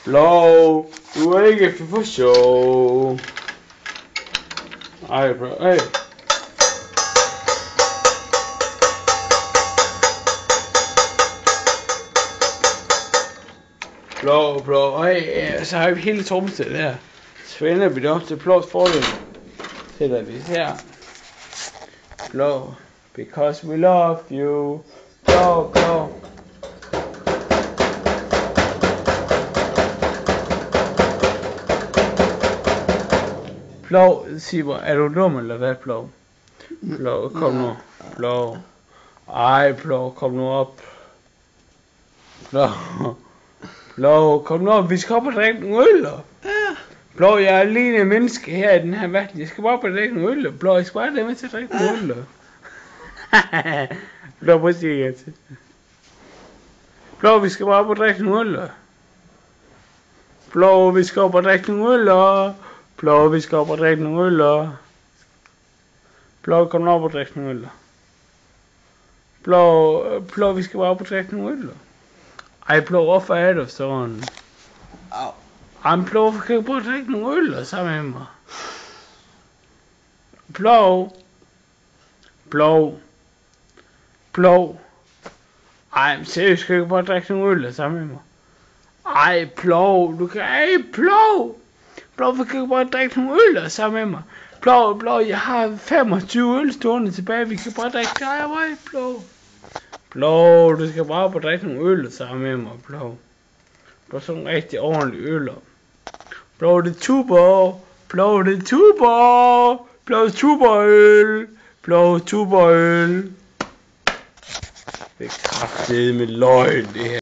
Blå, du er ikke for sjov. Ej, bro, ej. Blå, ej, så har vi hele trommesættet her. Så vender vi det op til blås fordel. Sætter vi her. Blå, because we love you. Blå. Blå, Sibber, er du dum eller hvad, Blå? Blå, kom nu. Blå. Ej, Blå, kom nu op. Blå, kom nu op. Vi skal op og drikke nogle øl. Blå, jeg er alene et menneske her i den her verden. Jeg skal bare op og drikke nogle øl. Blå, jeg skal bare være med til at drikke nogle øl. Blå, prøv at sige igen til. Blå, vi skal bare op og drikke nogle øl. Blå, vi skal op og drikke nogle øl. Blå, vi skal op og drikke nogle øl. Blå, kom nu op og drikke nogle øl. Blå, vi skal bare op og drikke nogle øl. Ej, Blå, hvorfor er du sådan? Ej, Blå, hvorfor kan du bare drikke nogle øl sammen med mig? Blå. Ej, men seriøst, kan du bare drikke nogle øl sammen med mig? Ej, Blå, du kan... Ej, Blå! Blå, hvorfor kan du bare drikke nogle øl sammen med mig? Blå, jeg har 25 øl stående tilbage, vi kan bare drikke dig og mig, Blå. Blå, du skal bare på drikke nogle øl sammen med mig, Blå. Blå, sådan nogle rigtig ordentlige øller. Blå, det er tuber. Blå, det er tuber. Blå, tuberøl. Blå, tuberøl. Det er kraftedeme løgn, det her.